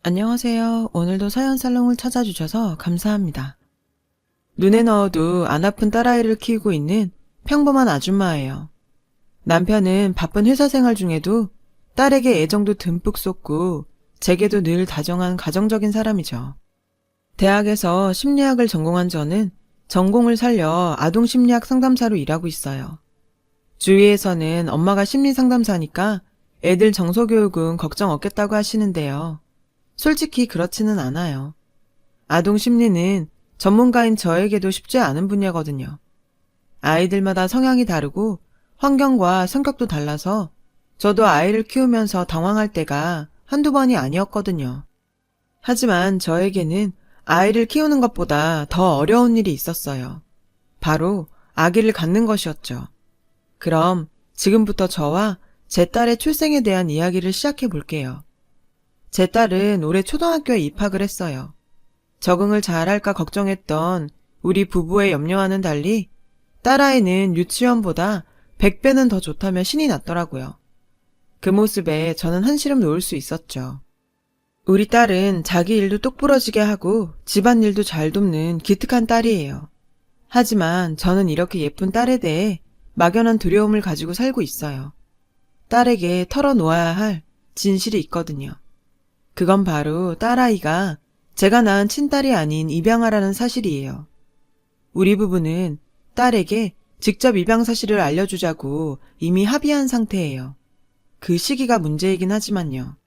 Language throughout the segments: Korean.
안녕하세요. 오늘도 사연살롱을 찾아주셔서 감사합니다. 눈에 넣어도 안 아픈 딸아이를 키우고 있는 평범한 아줌마예요. 남편은 바쁜 회사 생활 중에도 딸에게 애정도 듬뿍 쏟고 제게도 늘 다정한 가정적인 사람이죠. 대학에서 심리학을 전공한 저는 전공을 살려 아동심리학 상담사로 일하고 있어요. 주위에서는 엄마가 심리상담사니까 애들 정서교육은 걱정 없겠다고 하시는데요. 솔직히 그렇지는 않아요. 아동 심리는 전문가인 저에게도 쉽지 않은 분야거든요. 아이들마다 성향이 다르고 환경과 성격도 달라서 저도 아이를 키우면서 당황할 때가 한두 번이 아니었거든요. 하지만 저에게는 아이를 키우는 것보다 더 어려운 일이 있었어요. 바로 아기를 갖는 것이었죠. 그럼 지금부터 저와 제 딸의 출생에 대한 이야기를 시작해 볼게요. 제 딸은 올해 초등학교에 입학을 했어요. 적응을 잘할까 걱정했던 우리 부부의 염려와는 달리 딸아이는 유치원보다 100배는 더 좋다며 신이 났더라고요. 그 모습에 저는 한시름 놓을 수 있었죠. 우리 딸은 자기 일도 똑부러지게 하고 집안일도 잘 돕는 기특한 딸이에요. 하지만 저는 이렇게 예쁜 딸에 대해 막연한 두려움을 가지고 살고 있어요. 딸에게 털어놓아야 할 진실이 있거든요. 그건 바로 딸아이가 제가 낳은 친딸이 아닌 입양아라는 사실이에요. 우리 부부는 딸에게 직접 입양 사실을 알려주자고 이미 합의한 상태예요. 그 시기가 문제이긴 하지만요.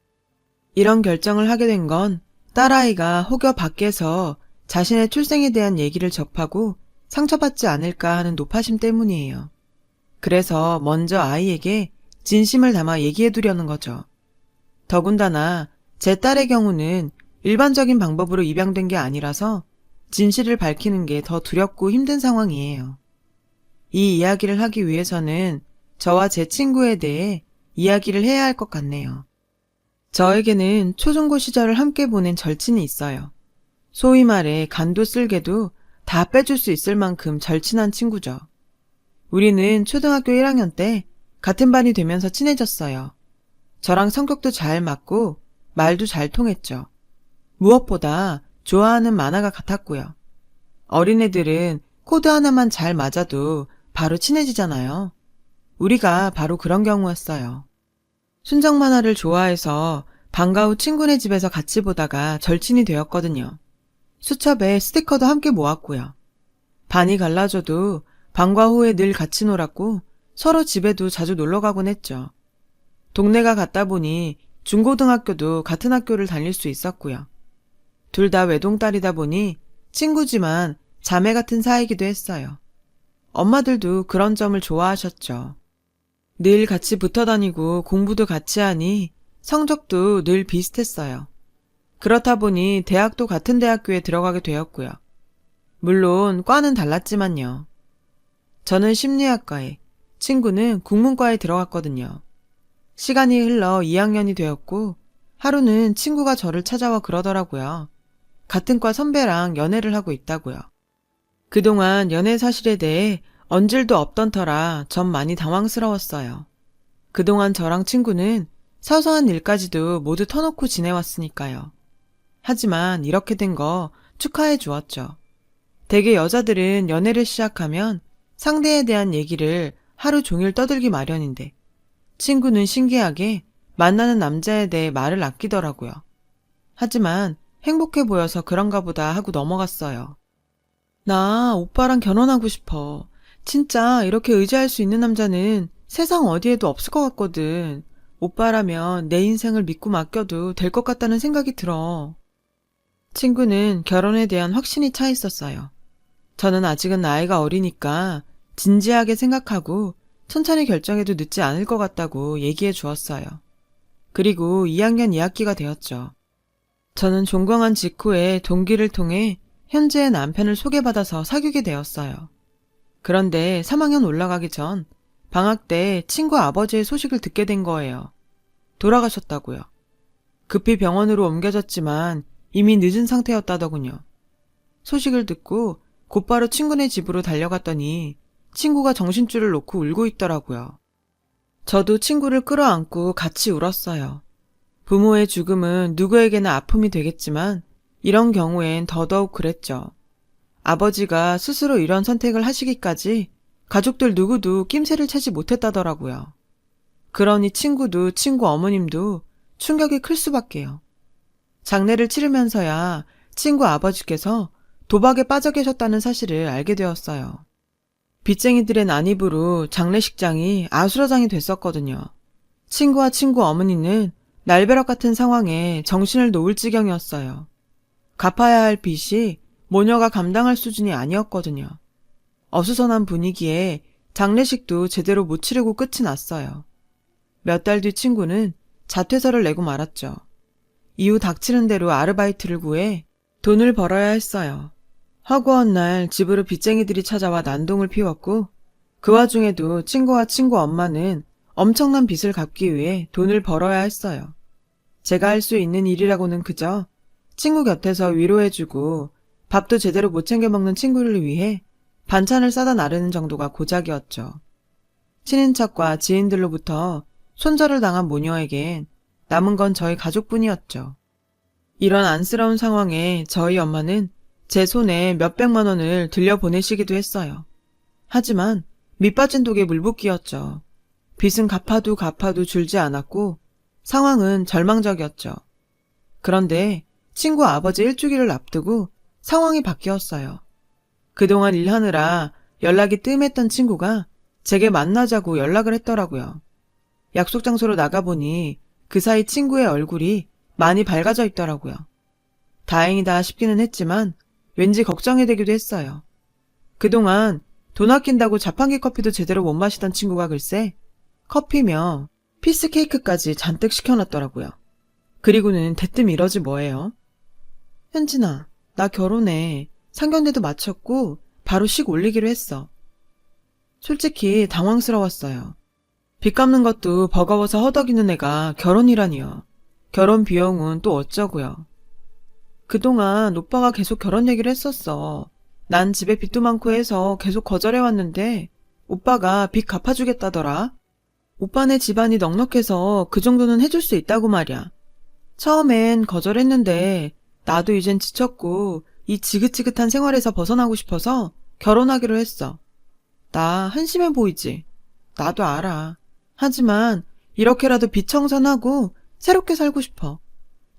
이런 결정을 하게 된 건 딸아이가 혹여 밖에서 자신의 출생에 대한 얘기를 접하고 상처받지 않을까 하는 노파심 때문이에요. 그래서 먼저 아이에게 진심을 담아 얘기해두려는 거죠. 더군다나 제 딸의 경우는 일반적인 방법으로 입양된 게 아니라서 진실을 밝히는 게 더 두렵고 힘든 상황이에요. 이 이야기를 하기 위해서는 저와 제 친구에 대해 이야기를 해야 할 것 같네요. 저에게는 초중고 시절을 함께 보낸 절친이 있어요. 소위 말해 간도 쓸개도 다 빼줄 수 있을 만큼 절친한 친구죠. 우리는 초등학교 1학년 때 같은 반이 되면서 친해졌어요. 저랑 성격도 잘 맞고 말도 잘 통했죠. 무엇보다 좋아하는 만화가 같았고요. 어린애들은 코드 하나만 잘 맞아도 바로 친해지잖아요. 우리가 바로 그런 경우였어요. 순정 만화를 좋아해서 방과 후 친구네 집에서 같이 보다가 절친이 되었거든요. 수첩에 스티커도 함께 모았고요. 반이 갈라져도 방과 후에 늘 같이 놀았고 서로 집에도 자주 놀러 가곤 했죠. 동네가 같다 보니 중고등학교도 같은 학교를 다닐 수 있었고요. 둘 다 외동딸이다 보니 친구지만 자매 같은 사이기도 했어요. 엄마들도 그런 점을 좋아하셨죠. 늘 같이 붙어 다니고 공부도 같이 하니 성적도 늘 비슷했어요. 그렇다 보니 대학도 같은 대학교에 들어가게 되었고요. 물론 과는 달랐지만요. 저는 심리학과에, 친구는 국문과에 들어갔거든요. 시간이 흘러 2학년이 되었고 하루는 친구가 저를 찾아와 그러더라고요. 같은 과 선배랑 연애를 하고 있다고요. 그동안 연애 사실에 대해 언질도 없던 터라 전 많이 당황스러웠어요. 그동안 저랑 친구는 사소한 일까지도 모두 터놓고 지내왔으니까요. 하지만 이렇게 된 거 축하해 주었죠. 대개 여자들은 연애를 시작하면 상대에 대한 얘기를 하루 종일 떠들기 마련인데 친구는 신기하게 만나는 남자에 대해 말을 아끼더라고요. 하지만 행복해 보여서 그런가 보다 하고 넘어갔어요. 나 오빠랑 결혼하고 싶어. 진짜 이렇게 의지할 수 있는 남자는 세상 어디에도 없을 것 같거든. 오빠라면 내 인생을 믿고 맡겨도 될 것 같다는 생각이 들어. 친구는 결혼에 대한 확신이 차 있었어요. 저는 아직은 나이가 어리니까 진지하게 생각하고 천천히 결정해도 늦지 않을 것 같다고 얘기해 주었어요. 그리고 2학년 2학기가 되었죠. 저는 종강한 직후에 동기를 통해 현재의 남편을 소개받아서 사귀게 되었어요. 그런데 3학년 올라가기 전 방학 때 친구 아버지의 소식을 듣게 된 거예요. 돌아가셨다고요. 급히 병원으로 옮겨졌지만 이미 늦은 상태였다더군요. 소식을 듣고 곧바로 친구네 집으로 달려갔더니 친구가 정신줄을 놓고 울고 있더라고요. 저도 친구를 끌어안고 같이 울었어요. 부모의 죽음은 누구에게나 아픔이 되겠지만 이런 경우엔 더더욱 그랬죠. 아버지가 스스로 이런 선택을 하시기까지 가족들 누구도 낌새를 채지 못했다더라고요. 그러니 친구도 친구 어머님도 충격이 클 수밖에요. 장례를 치르면서야 친구 아버지께서 도박에 빠져 계셨다는 사실을 알게 되었어요. 빚쟁이들의 난입으로 장례식장이 아수라장이 됐었거든요. 친구와 친구 어머니는 날벼락 같은 상황에 정신을 놓을 지경이었어요. 갚아야 할 빚이 모녀가 감당할 수준이 아니었거든요. 어수선한 분위기에 장례식도 제대로 못 치르고 끝이 났어요. 몇 달 뒤 친구는 자퇴서를 내고 말았죠. 이후 닥치는 대로 아르바이트를 구해 돈을 벌어야 했어요. 허구한 날 집으로 빚쟁이들이 찾아와 난동을 피웠고 그 와중에도 친구와 친구 엄마는 엄청난 빚을 갚기 위해 돈을 벌어야 했어요. 제가 할 수 있는 일이라고는 그저 친구 곁에서 위로해주고 밥도 제대로 못 챙겨 먹는 친구를 위해 반찬을 싸다 나르는 정도가 고작이었죠. 친인척과 지인들로부터 손절을 당한 모녀에겐 남은 건 저희 가족뿐이었죠. 이런 안쓰러운 상황에 저희 엄마는 제 손에 몇백만 원을 들려보내시기도 했어요. 하지만 밑빠진 독에 물붓기였죠. 빚은 갚아도 줄지 않았고 상황은 절망적이었죠. 그런데 친구 아버지 일주기를 앞두고 상황이 바뀌었어요. 그동안 일하느라 연락이 뜸했던 친구가 제게 만나자고 연락을 했더라고요. 약속 장소로 나가보니 그 사이 친구의 얼굴이 많이 밝아져 있더라고요. 다행이다 싶기는 했지만 왠지 걱정이 되기도 했어요. 그동안 돈 아낀다고 자판기 커피도 제대로 못 마시던 친구가 글쎄 커피며 피스 케이크까지 잔뜩 시켜놨더라고요. 그리고는 대뜸 이러지 뭐예요? 현진아, 나 결혼해. 상견례도 마쳤고 바로 식 올리기로 했어. 솔직히 당황스러웠어요. 빚 갚는 것도 버거워서 허덕이는 애가 결혼이라니요. 결혼 비용은 또 어쩌고요. 그동안 오빠가 계속 결혼 얘기를 했었어. 난 집에 빚도 많고 해서 계속 거절해왔는데 오빠가 빚 갚아주겠다더라. 오빠네 집안이 넉넉해서 그 정도는 해줄 수 있다고 말이야. 처음엔 거절했는데 나도 이젠 지쳤고 이 지긋지긋한 생활에서 벗어나고 싶어서 결혼하기로 했어. 나 한심해 보이지? 나도 알아. 하지만 이렇게라도 빚 청산하고 새롭게 살고 싶어.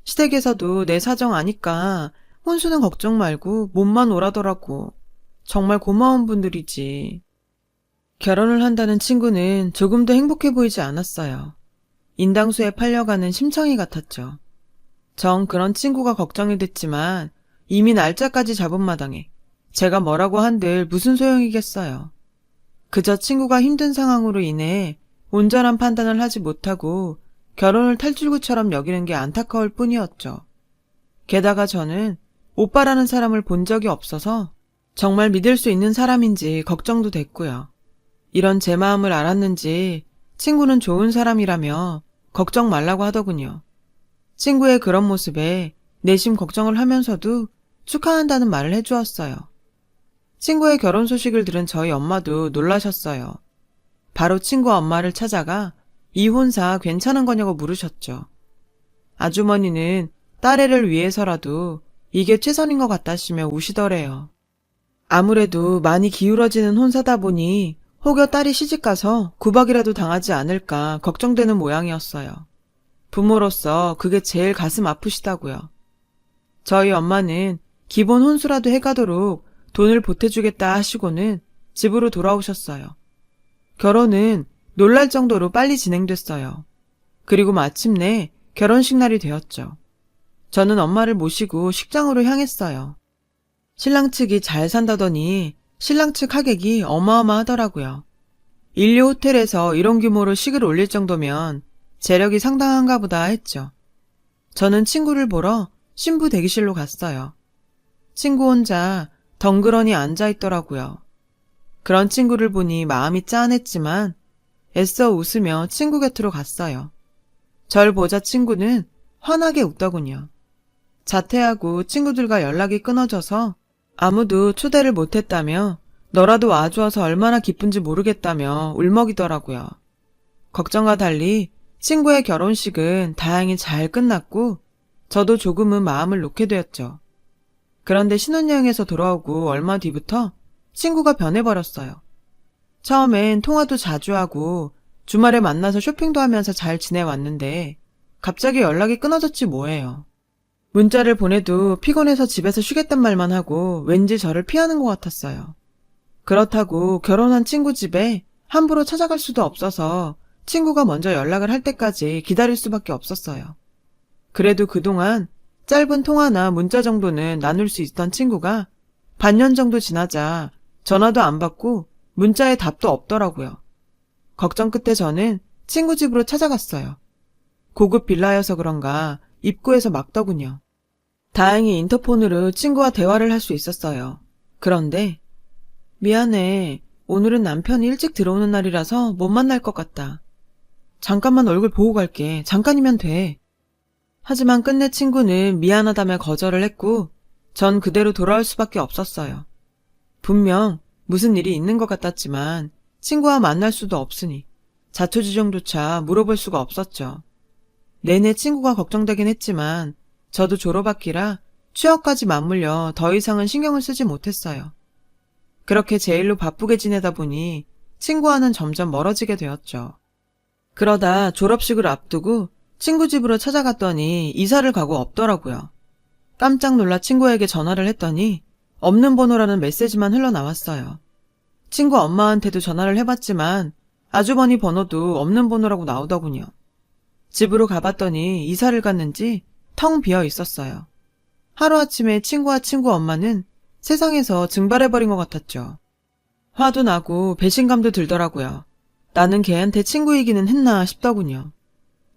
시댁에서도 내 사정 아니까 혼수는 걱정 말고 몸만 오라더라고. 정말 고마운 분들이지. 결혼을 한다는 친구는 조금도 행복해 보이지 않았어요. 인당수에 팔려가는 심청이 같았죠. 정 그런 친구가 걱정이 됐지만 이미 날짜까지 잡은 마당에 제가 뭐라고 한들 무슨 소용이겠어요. 그저 친구가 힘든 상황으로 인해 온전한 판단을 하지 못하고 결혼을 탈출구처럼 여기는 게 안타까울 뿐이었죠. 게다가 저는 오빠라는 사람을 본 적이 없어서 정말 믿을 수 있는 사람인지 걱정도 됐고요. 이런 제 마음을 알았는지 친구는 좋은 사람이라며 걱정 말라고 하더군요. 친구의 그런 모습에 내심 걱정을 하면서도 축하한다는 말을 해주었어요. 친구의 결혼 소식을 들은 저희 엄마도 놀라셨어요. 바로 친구 엄마를 찾아가 이혼사 괜찮은 거냐고 물으셨죠. 아주머니는 딸애를 위해서라도 이게 최선인 것 같다시며 우시더래요. 아무래도 많이 기울어지는 혼사다 보니 혹여 딸이 시집가서 구박이라도 당하지 않을까 걱정되는 모양이었어요. 부모로서 그게 제일 가슴 아프시다고요. 저희 엄마는 기본 혼수라도 해가도록 돈을 보태주겠다 하시고는 집으로 돌아오셨어요. 결혼은 놀랄 정도로 빨리 진행됐어요. 그리고 마침내 결혼식 날이 되었죠. 저는 엄마를 모시고 식장으로 향했어요. 신랑 측이 잘 산다더니 신랑 측 하객이 어마어마하더라고요. 인류 호텔에서 이런 규모로 식을 올릴 정도면 재력이 상당한가 보다 했죠. 저는 친구를 보러 신부 대기실로 갔어요. 친구 혼자 덩그러니 앉아있더라고요. 그런 친구를 보니 마음이 짠했지만 애써 웃으며 친구 곁으로 갔어요. 절 보자 친구는 환하게 웃더군요. 자퇴하고 친구들과 연락이 끊어져서 아무도 초대를 못했다며 너라도 와주어서 얼마나 기쁜지 모르겠다며 울먹이더라고요. 걱정과 달리 친구의 결혼식은 다행히 잘 끝났고 저도 조금은 마음을 놓게 되었죠. 그런데 신혼여행에서 돌아오고 얼마 뒤부터 친구가 변해버렸어요. 처음엔 통화도 자주 하고 주말에 만나서 쇼핑도 하면서 잘 지내왔는데 갑자기 연락이 끊어졌지 뭐예요. 문자를 보내도 피곤해서 집에서 쉬겠단 말만 하고 왠지 저를 피하는 것 같았어요. 그렇다고 결혼한 친구 집에 함부로 찾아갈 수도 없어서 친구가 먼저 연락을 할 때까지 기다릴 수밖에 없었어요. 그래도 그동안 짧은 통화나 문자 정도는 나눌 수 있던 친구가 반년 정도 지나자 전화도 안 받고 문자에 답도 없더라고요. 걱정 끝에 저는 친구 집으로 찾아갔어요. 고급 빌라여서 그런가 입구에서 막더군요. 다행히 인터폰으로 친구와 대화를 할 수 있었어요. 그런데 미안해. 오늘은 남편이 일찍 들어오는 날이라서 못 만날 것 같다. 잠깐만 얼굴 보고 갈게. 잠깐이면 돼. 하지만 끝내 친구는 미안하다며 거절을 했고 전 그대로 돌아올 수밖에 없었어요. 분명 무슨 일이 있는 것 같았지만 친구와 만날 수도 없으니 자초지종조차 물어볼 수가 없었죠. 내내 친구가 걱정되긴 했지만 저도 졸업학기라 취업까지 맞물려 더 이상은 신경을 쓰지 못했어요. 그렇게 제일로 바쁘게 지내다 보니 친구와는 점점 멀어지게 되었죠. 그러다 졸업식을 앞두고 친구 집으로 찾아갔더니 이사를 가고 없더라고요. 깜짝 놀라 친구에게 전화를 했더니 없는 번호라는 메시지만 흘러나왔어요. 친구 엄마한테도 전화를 해봤지만 아주버니 번호도 없는 번호라고 나오더군요. 집으로 가봤더니 이사를 갔는지 텅 비어 있었어요. 하루아침에 친구와 친구 엄마는 세상에서 증발해버린 것 같았죠. 화도 나고 배신감도 들더라고요. 나는 걔한테 친구이기는 했나 싶더군요.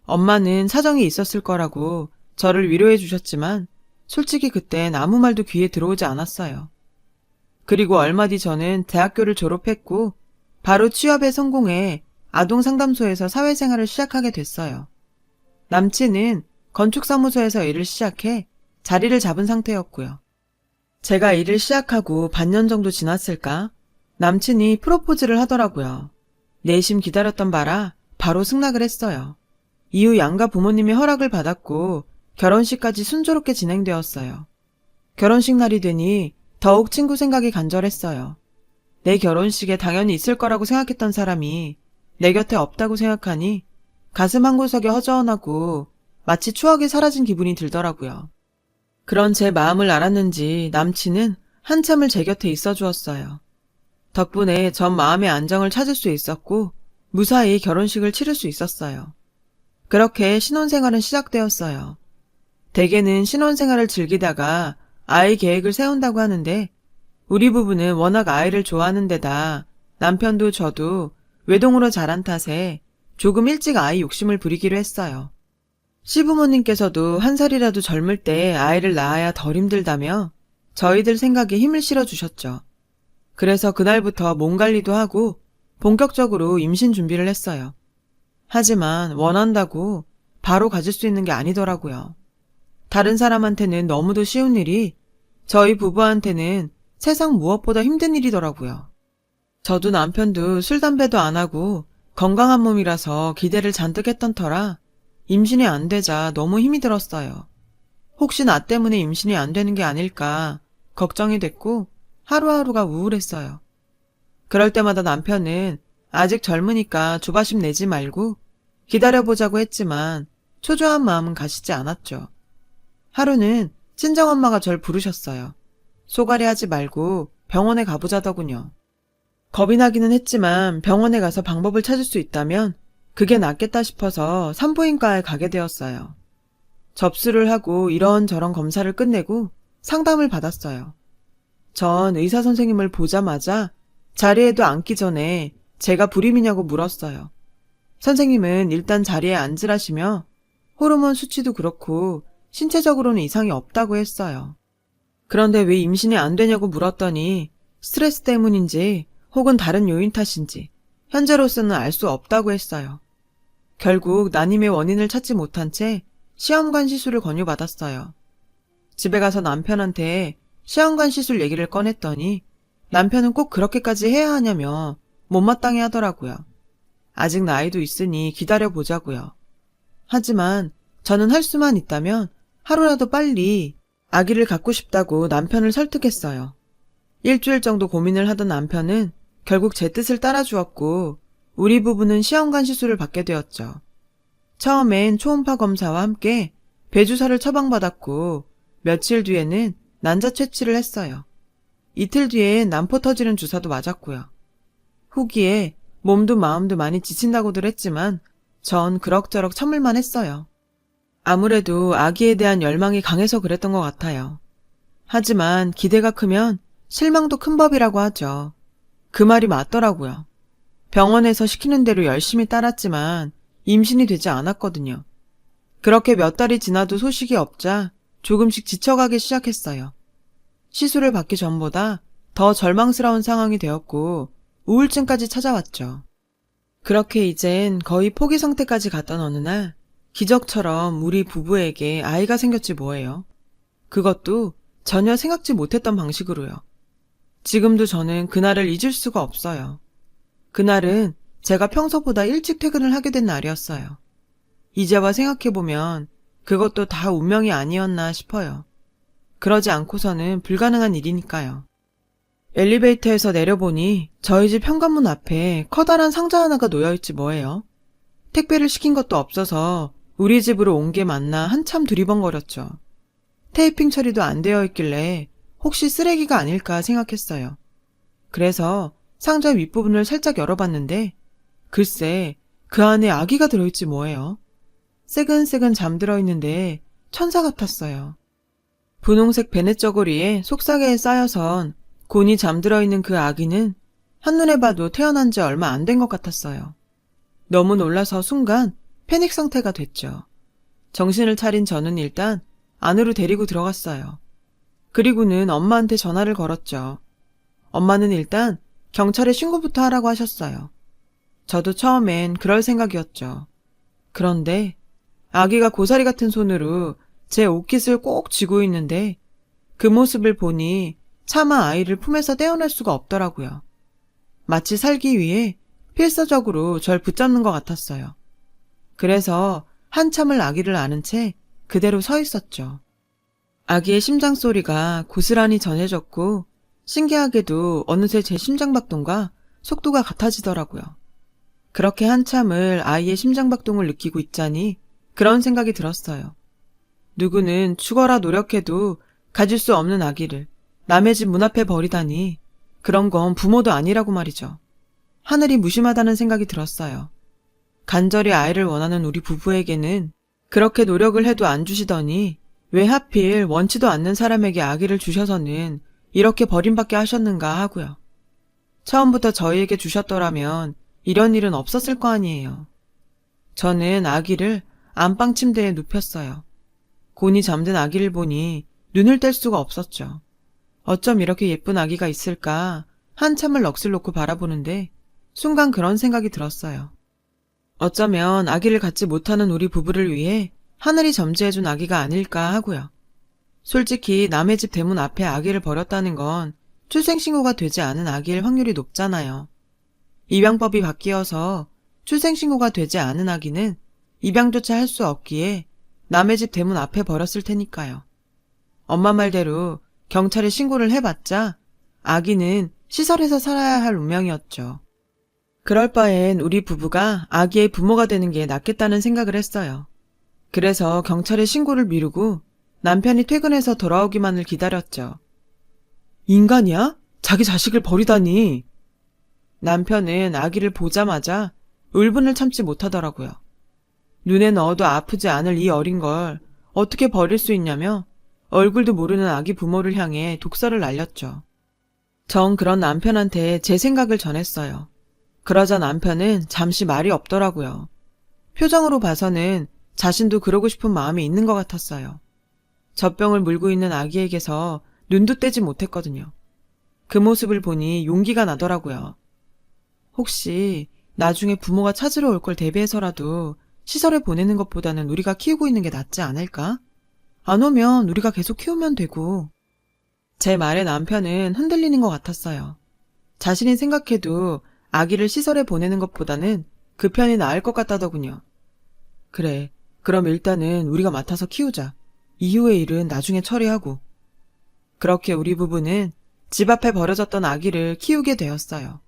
엄마는 사정이 있었을 거라고 저를 위로해 주셨지만 솔직히 그땐 아무 말도 귀에 들어오지 않았어요. 그리고 얼마 뒤 저는 대학교를 졸업했고 바로 취업에 성공해 아동상담소에서 사회생활을 시작하게 됐어요. 남친은 건축사무소에서 일을 시작해 자리를 잡은 상태였고요. 제가 일을 시작하고 반년 정도 지났을까? 남친이 프로포즈를 하더라고요. 내심 기다렸던 바라 바로 승낙을 했어요. 이후 양가 부모님의 허락을 받았고 결혼식까지 순조롭게 진행되었어요. 결혼식 날이 되니 더욱 친구 생각이 간절했어요. 내 결혼식에 당연히 있을 거라고 생각했던 사람이 내 곁에 없다고 생각하니 가슴 한구석에 허전하고 마치 추억이 사라진 기분이 들더라고요. 그런 제 마음을 알았는지 남친은 한참을 제 곁에 있어 주었어요. 덕분에 전 마음의 안정을 찾을 수 있었고 무사히 결혼식을 치를 수 있었어요. 그렇게 신혼생활은 시작되었어요. 대개는 신혼생활을 즐기다가 아이 계획을 세운다고 하는데 우리 부부는 워낙 아이를 좋아하는 데다 남편도 저도 외동으로 자란 탓에 조금 일찍 아이 욕심을 부리기로 했어요. 시부모님께서도 한 살이라도 젊을 때 아이를 낳아야 덜 힘들다며 저희들 생각에 힘을 실어주셨죠. 그래서 그날부터 몸 관리도 하고 본격적으로 임신 준비를 했어요. 하지만 원한다고 바로 가질 수 있는 게 아니더라고요. 다른 사람한테는 너무도 쉬운 일이 저희 부부한테는 세상 무엇보다 힘든 일이더라고요. 저도 남편도 술, 담배도 안 하고 건강한 몸이라서 기대를 잔뜩 했던 터라 임신이 안 되자 너무 힘이 들었어요. 혹시 나 때문에 임신이 안 되는 게 아닐까 걱정이 됐고 하루하루가 우울했어요. 그럴 때마다 남편은 아직 젊으니까 조바심 내지 말고 기다려보자고 했지만 초조한 마음은 가시지 않았죠. 하루는 친정엄마가 절 부르셨어요. 소갈이 하지 말고 병원에 가보자더군요. 겁이 나기는 했지만 병원에 가서 방법을 찾을 수 있다면 그게 낫겠다 싶어서 산부인과에 가게 되었어요. 접수를 하고 이런저런 검사를 끝내고 상담을 받았어요. 전 의사 선생님을 보자마자 자리에도 앉기 전에 제가 불임이냐고 물었어요. 선생님은 일단 자리에 앉으라시며 호르몬 수치도 그렇고 신체적으로는 이상이 없다고 했어요. 그런데 왜 임신이 안 되냐고 물었더니 스트레스 때문인지 혹은 다른 요인 탓인지 현재로서는 알 수 없다고 했어요. 결국 난임의 원인을 찾지 못한 채 시험관 시술을 권유받았어요. 집에 가서 남편한테 시험관 시술 얘기를 꺼냈더니 남편은 꼭 그렇게까지 해야 하냐며 못마땅해 하더라고요. 아직 나이도 있으니 기다려보자고요. 하지만 저는 할 수만 있다면 하루라도 빨리 아기를 갖고 싶다고 남편을 설득했어요. 일주일 정도 고민을 하던 남편은 결국 제 뜻을 따라주었고 우리 부부는 시험관 시술을 받게 되었죠. 처음엔 초음파 검사와 함께 배주사를 처방받았고 며칠 뒤에는 난자 채취를 했어요. 이틀 뒤엔 난포 터지는 주사도 맞았고요. 후기에 몸도 마음도 많이 지친다고들 했지만 전 그럭저럭 참을만 했어요. 아무래도 아기에 대한 열망이 강해서 그랬던 것 같아요. 하지만 기대가 크면 실망도 큰 법이라고 하죠. 그 말이 맞더라고요. 병원에서 시키는 대로 열심히 따랐지만 임신이 되지 않았거든요. 그렇게 몇 달이 지나도 소식이 없자 조금씩 지쳐가기 시작했어요. 시술을 받기 전보다 더 절망스러운 상황이 되었고 우울증까지 찾아왔죠. 그렇게 이젠 거의 포기 상태까지 갔던 어느 날 기적처럼 우리 부부에게 아이가 생겼지 뭐예요. 그것도 전혀 생각지 못했던 방식으로요. 지금도 저는 그날을 잊을 수가 없어요. 그날은 제가 평소보다 일찍 퇴근을 하게 된 날이었어요. 이제와 생각해보면 그것도 다 운명이 아니었나 싶어요. 그러지 않고서는 불가능한 일이니까요. 엘리베이터에서 내려보니 저희 집 현관문 앞에 커다란 상자 하나가 놓여있지 뭐예요. 택배를 시킨 것도 없어서 우리 집으로 온 게 맞나 한참 두리번거렸죠. 테이핑 처리도 안 되어 있길래 혹시 쓰레기가 아닐까 생각했어요. 그래서 상자 윗부분을 살짝 열어봤는데 글쎄 그 안에 아기가 들어있지 뭐예요. 새근새근 잠들어 있는데 천사 같았어요. 분홍색 베넷 저고리에 속삭이에 쌓여선 곤히 잠들어 있는 그 아기는 한눈에 봐도 태어난 지 얼마 안 된 것 같았어요. 너무 놀라서 순간 패닉 상태가 됐죠. 정신을 차린 저는 일단 안으로 데리고 들어갔어요. 그리고는 엄마한테 전화를 걸었죠. 엄마는 일단 경찰에 신고부터 하라고 하셨어요. 저도 처음엔 그럴 생각이었죠. 그런데 아기가 고사리 같은 손으로 제 옷깃을 꼭 쥐고 있는데 그 모습을 보니 차마 아이를 품에서 떼어낼 수가 없더라고요. 마치 살기 위해 필사적으로 절 붙잡는 것 같았어요. 그래서 한참을 아기를 안은 채 그대로 서 있었죠. 아기의 심장 소리가 고스란히 전해졌고 신기하게도 어느새 제 심장박동과 속도가 같아지더라고요. 그렇게 한참을 아이의 심장박동을 느끼고 있자니 그런 생각이 들었어요. 누구는 죽어라 노력해도 가질 수 없는 아기를 남의 집 문 앞에 버리다니 그런 건 부모도 아니라고 말이죠. 하늘이 무심하다는 생각이 들었어요. 간절히 아이를 원하는 우리 부부에게는 그렇게 노력을 해도 안 주시더니 왜 하필 원치도 않는 사람에게 아기를 주셔서는 이렇게 버림받게 하셨는가 하고요. 처음부터 저희에게 주셨더라면 이런 일은 없었을 거 아니에요. 저는 아기를 안방 침대에 눕혔어요. 곤히 잠든 아기를 보니 눈을 뗄 수가 없었죠. 어쩜 이렇게 예쁜 아기가 있을까 한참을 넋을 놓고 바라보는데 순간 그런 생각이 들었어요. 어쩌면 아기를 갖지 못하는 우리 부부를 위해 하늘이 점지해준 아기가 아닐까 하고요. 솔직히 남의 집 대문 앞에 아기를 버렸다는 건 출생신고가 되지 않은 아기일 확률이 높잖아요. 입양법이 바뀌어서 출생신고가 되지 않은 아기는 입양조차 할 수 없기에 남의 집 대문 앞에 버렸을 테니까요. 엄마 말대로 경찰에 신고를 해봤자 아기는 시설에서 살아야 할 운명이었죠. 그럴 바엔 우리 부부가 아기의 부모가 되는 게 낫겠다는 생각을 했어요. 그래서 경찰에 신고를 미루고 남편이 퇴근해서 돌아오기만을 기다렸죠. 인간이야? 자기 자식을 버리다니. 남편은 아기를 보자마자 울분을 참지 못하더라고요. 눈에 넣어도 아프지 않을 이 어린 걸 어떻게 버릴 수 있냐며 얼굴도 모르는 아기 부모를 향해 독설을 날렸죠. 전 그런 남편한테 제 생각을 전했어요. 그러자 남편은 잠시 말이 없더라고요. 표정으로 봐서는 자신도 그러고 싶은 마음이 있는 것 같았어요. 젖병을 물고 있는 아기에게서 눈도 떼지 못했거든요. 그 모습을 보니 용기가 나더라고요. 혹시 나중에 부모가 찾으러 올 걸 대비해서라도 시설에 보내는 것보다는 우리가 키우고 있는 게 낫지 않을까? 안 오면 우리가 계속 키우면 되고. 제 말에 남편은 흔들리는 것 같았어요. 자신이 생각해도 아기를 시설에 보내는 것보다는 그 편이 나을 것 같다더군요. 그래, 그럼 일단은 우리가 맡아서 키우자. 이후의 일은 나중에 처리하고. 그렇게 우리 부부는 집 앞에 버려졌던 아기를 키우게 되었어요.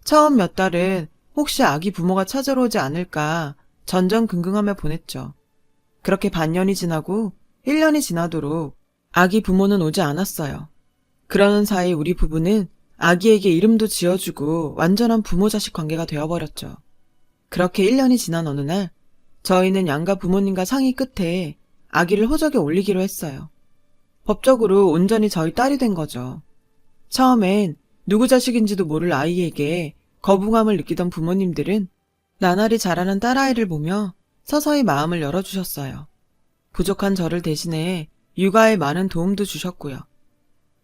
처음 몇 달은 혹시 아기 부모가 찾으러 오지 않을까 전전긍긍하며 보냈죠. 그렇게 반년이 지나고 1년이 지나도록 아기 부모는 오지 않았어요. 그러는 사이 우리 부부는 아기에게 이름도 지어주고 완전한 부모-자식 관계가 되어버렸죠. 그렇게 1년이 지난 어느 날 저희는 양가 부모님과 상의 끝에 아기를 호적에 올리기로 했어요. 법적으로 온전히 저희 딸이 된 거죠. 처음엔 누구 자식인지도 모를 아이에게 거부감을 느끼던 부모님들은 나날이 자라는 딸아이를 보며 서서히 마음을 열어주셨어요. 부족한 저를 대신해 육아에 많은 도움도 주셨고요.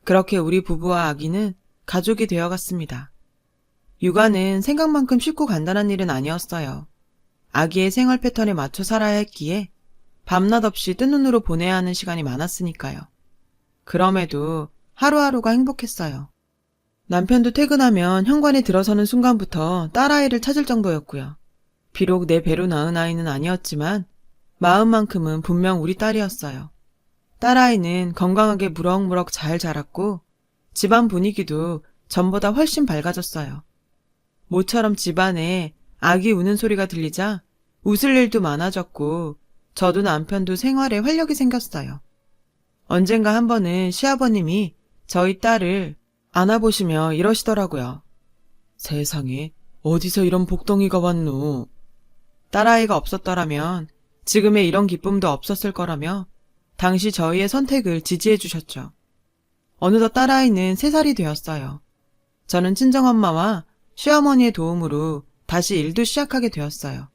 그렇게 우리 부부와 아기는 가족이 되어갔습니다. 육아는 생각만큼 쉽고 간단한 일은 아니었어요. 아기의 생활 패턴에 맞춰 살아야 했기에 밤낮 없이 뜬 눈으로 보내야 하는 시간이 많았으니까요. 그럼에도 하루하루가 행복했어요. 남편도 퇴근하면 현관에 들어서는 순간부터 딸아이를 찾을 정도였고요. 비록 내 배로 낳은 아이는 아니었지만 마음만큼은 분명 우리 딸이었어요. 딸아이는 건강하게 무럭무럭 잘 자랐고 집안 분위기도 전보다 훨씬 밝아졌어요. 모처럼 집안에 아기 우는 소리가 들리자 웃을 일도 많아졌고 저도 남편도 생활에 활력이 생겼어요. 언젠가 한 번은 시아버님이 저희 딸을 안아보시며 이러시더라고요. 세상에 어디서 이런 복덩이가 왔노. 딸아이가 없었더라면 지금의 이런 기쁨도 없었을 거라며 당시 저희의 선택을 지지해 주셨죠. 어느덧 딸아이는 3살이 되었어요. 저는 친정엄마와 시어머니의 도움으로 다시 일도 시작하게 되었어요.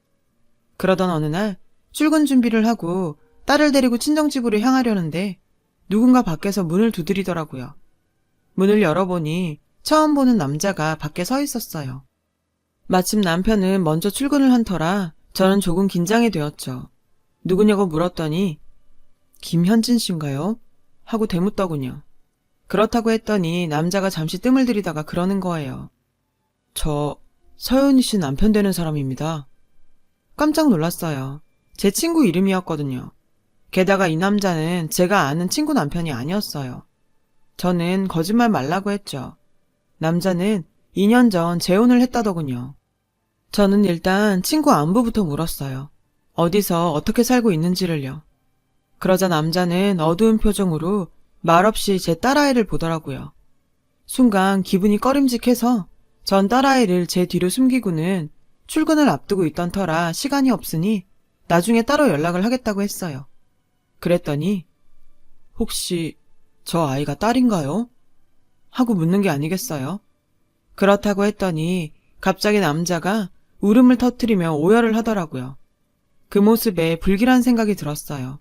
그러던 어느 날 출근 준비를 하고 딸을 데리고 친정집으로 향하려는데 누군가 밖에서 문을 두드리더라고요. 문을 열어보니 처음 보는 남자가 밖에 서 있었어요. 마침 남편은 먼저 출근을 한 터라 저는 조금 긴장이 되었죠. 누구냐고 물었더니 김현진 씨인가요? 하고 대묻더군요. 그렇다고 했더니 남자가 잠시 뜸을 들이다가 그러는 거예요. 저 서윤희 씨 남편 되는 사람입니다. 깜짝 놀랐어요. 제 친구 이름이었거든요. 게다가 이 남자는 제가 아는 친구 남편이 아니었어요. 저는 거짓말 말라고 했죠. 남자는 2년 전 재혼을 했다더군요. 저는 일단 친구 안부부터 물었어요. 어디서 어떻게 살고 있는지를요. 그러자 남자는 어두운 표정으로 말없이 제 딸아이를 보더라고요. 순간 기분이 꺼림직해서 전 딸아이를 제 뒤로 숨기고는 출근을 앞두고 있던 터라 시간이 없으니 나중에 따로 연락을 하겠다고 했어요. 그랬더니 혹시 저 아이가 딸인가요? 하고 묻는 게 아니겠어요? 그렇다고 했더니 갑자기 남자가 울음을 터뜨리며 오열을 하더라고요. 그 모습에 불길한 생각이 들었어요.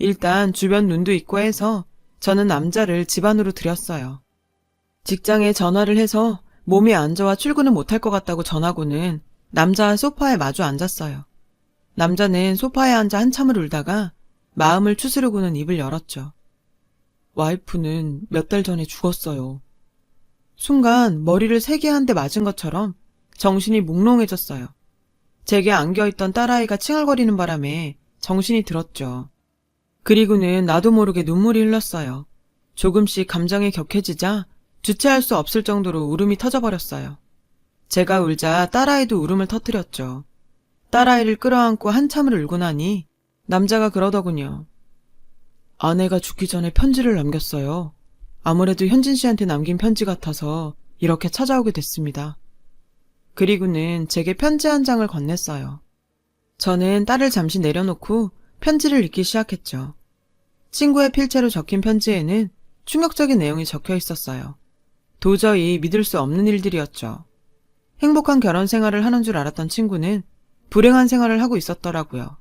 일단 주변 눈도 있고 해서 저는 남자를 집 안으로 들였어요. 직장에 전화를 해서 몸이 안 좋아 출근을 못할 것 같다고 전하고는 남자와 소파에 마주 앉았어요. 남자는 소파에 앉아 한참을 울다가 마음을 추스르고는 입을 열었죠. 와이프는 몇 달 전에 죽었어요. 순간 머리를 세게 한 대 맞은 것처럼 정신이 몽롱해졌어요. 제게 안겨있던 딸아이가 칭얼거리는 바람에 정신이 들었죠. 그리고는 나도 모르게 눈물이 흘렀어요. 조금씩 감정이 격해지자 주체할 수 없을 정도로 울음이 터져버렸어요. 제가 울자 딸아이도 울음을 터뜨렸죠. 딸아이를 끌어안고 한참을 울고 나니 남자가 그러더군요. 아내가 죽기 전에 편지를 남겼어요. 아무래도 현진 씨한테 남긴 편지 같아서 이렇게 찾아오게 됐습니다. 그리고는 제게 편지 한 장을 건넸어요. 저는 딸을 잠시 내려놓고 편지를 읽기 시작했죠. 친구의 필체로 적힌 편지에는 충격적인 내용이 적혀 있었어요. 도저히 믿을 수 없는 일들이었죠. 행복한 결혼 생활을 하는 줄 알았던 친구는 불행한 생활을 하고 있었더라고요.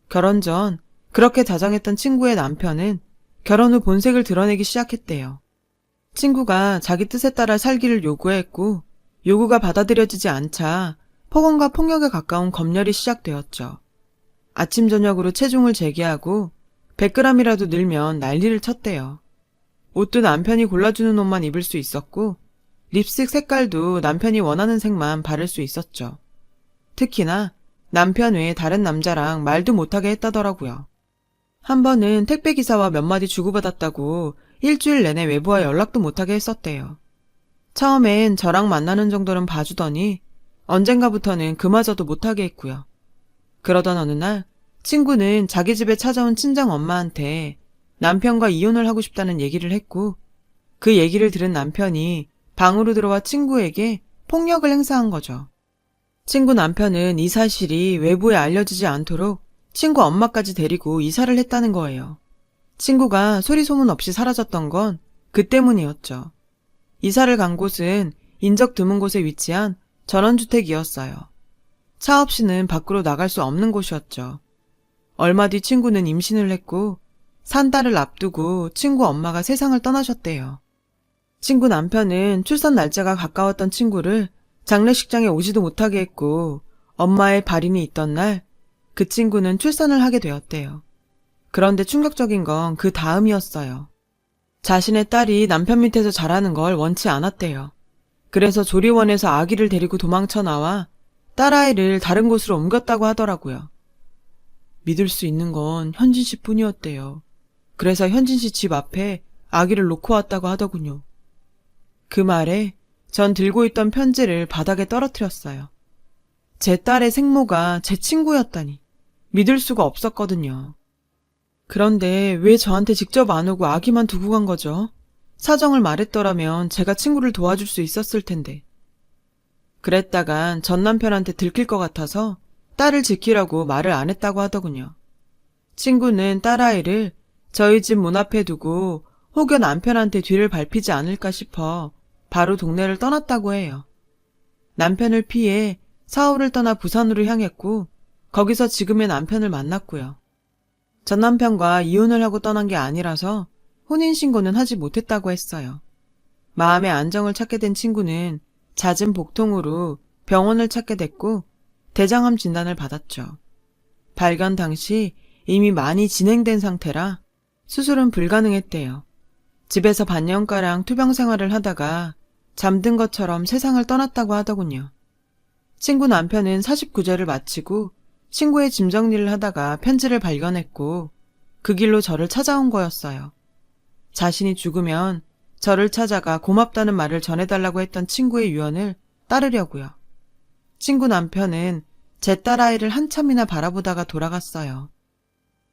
결혼 전 그렇게 다정했던 친구의 남편은 결혼 후 본색을 드러내기 시작했대요. 친구가 자기 뜻에 따라 살기를 요구했고 요구가 받아들여지지 않자 폭언과 폭력에 가까운 검열이 시작되었죠. 아침 저녁으로 체중을 재기하고 100g이라도 늘면 난리를 쳤대요. 옷도 남편이 골라주는 옷만 입을 수 있었고 립스틱 색깔도 남편이 원하는 색만 바를 수 있었죠. 특히나 남편 외에 다른 남자랑 말도 못하게 했다더라고요. 한 번은 택배기사와 몇 마디 주고받았다고 일주일 내내 외부와 연락도 못하게 했었대요. 처음엔 저랑 만나는 정도는 봐주더니 언젠가부터는 그마저도 못하게 했고요. 그러던 어느 날 친구는 자기 집에 찾아온 친정 엄마한테 남편과 이혼을 하고 싶다는 얘기를 했고, 그 얘기를 들은 남편이 방으로 들어와 친구에게 폭력을 행사한 거죠. 친구 남편은 이 사실이 외부에 알려지지 않도록 친구 엄마까지 데리고 이사를 했다는 거예요. 친구가 소리 소문 없이 사라졌던 건 그 때문이었죠. 이사를 간 곳은 인적 드문 곳에 위치한 전원주택이었어요. 차 없이는 밖으로 나갈 수 없는 곳이었죠. 얼마 뒤 친구는 임신을 했고 산 딸을 앞두고 친구 엄마가 세상을 떠나셨대요. 친구 남편은 출산 날짜가 가까웠던 친구를 장례식장에 오지도 못하게 했고, 엄마의 발인이 있던 날 그 친구는 출산을 하게 되었대요. 그런데 충격적인 건 그 다음이었어요. 자신의 딸이 남편 밑에서 자라는 걸 원치 않았대요. 그래서 조리원에서 아기를 데리고 도망쳐 나와 딸아이를 다른 곳으로 옮겼다고 하더라고요. 믿을 수 있는 건 현진 씨 뿐이었대요. 그래서 현진 씨 집 앞에 아기를 놓고 왔다고 하더군요. 그 말에 전 들고 있던 편지를 바닥에 떨어뜨렸어요. 제 딸의 생모가 제 친구였다니 믿을 수가 없었거든요. 그런데 왜 저한테 직접 안 오고 아기만 두고 간 거죠? 사정을 말했더라면 제가 친구를 도와줄 수 있었을 텐데. 그랬다간 전 남편한테 들킬 것 같아서 딸을 지키라고 말을 안 했다고 하더군요. 친구는 딸아이를 저희 집 문 앞에 두고 혹여 남편한테 뒤를 밟히지 않을까 싶어 바로 동네를 떠났다고 해요. 남편을 피해 서울을 떠나 부산으로 향했고 거기서 지금의 남편을 만났고요. 전 남편과 이혼을 하고 떠난 게 아니라서 혼인신고는 하지 못했다고 했어요. 마음의 안정을 찾게 된 친구는 잦은 복통으로 병원을 찾게 됐고 대장암 진단을 받았죠. 발견 당시 이미 많이 진행된 상태라 수술은 불가능했대요. 집에서 반년가량 투병 생활을 하다가 잠든 것처럼 세상을 떠났다고 하더군요. 친구 남편은 49제를 마치고 친구의 짐 정리를 하다가 편지를 발견했고 그 길로 저를 찾아온 거였어요. 자신이 죽으면 저를 찾아가 고맙다는 말을 전해달라고 했던 친구의 유언을 따르려고요. 친구 남편은 제 딸아이를 한참이나 바라보다가 돌아갔어요.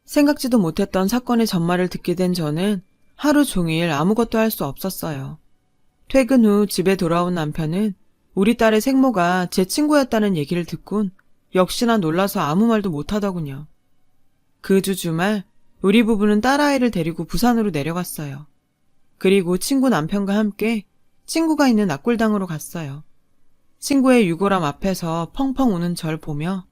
생각지도 못했던 사건의 전말을 듣게 된 저는 하루 종일 아무것도 할 수 없었어요. 퇴근 후 집에 돌아온 남편은 우리 딸의 생모가 제 친구였다는 얘기를 듣곤 역시나 놀라서 아무 말도 못하더군요. 그 주 주말 우리 부부는 딸아이를 데리고 부산으로 내려갔어요. 그리고 친구 남편과 함께 친구가 있는 낙골당으로 갔어요. 친구의 유골함 앞에서 펑펑 우는 절 보며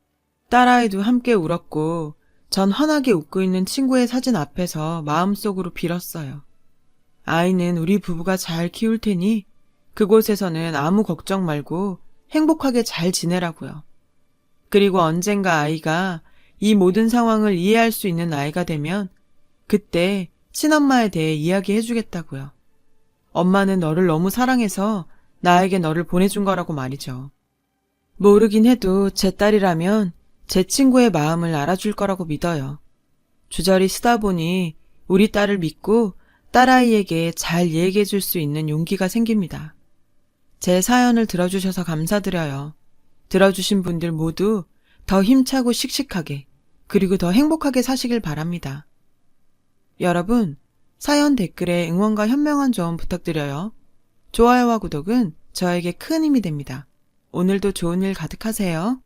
딸아이도 함께 울었고 전 환하게 웃고 있는 친구의 사진 앞에서 마음속으로 빌었어요. 아이는 우리 부부가 잘 키울 테니 그곳에서는 아무 걱정 말고 행복하게 잘 지내라고요. 그리고 언젠가 아이가 이 모든 상황을 이해할 수 있는 나이가 되면 그때 친엄마에 대해 이야기해주겠다고요. 엄마는 너를 너무 사랑해서 나에게 너를 보내준 거라고 말이죠. 모르긴 해도 제 딸이라면 제 친구의 마음을 알아줄 거라고 믿어요. 주저리 쓰다 보니 우리 딸을 믿고 딸아이에게 잘 얘기해줄 수 있는 용기가 생깁니다. 제 사연을 들어주셔서 감사드려요. 들어주신 분들 모두 더 힘차고 씩씩하게 그리고 더 행복하게 사시길 바랍니다. 여러분, 사연 댓글에 응원과 현명한 조언 부탁드려요. 좋아요와 구독은 저에게 큰 힘이 됩니다. 오늘도 좋은 일 가득하세요.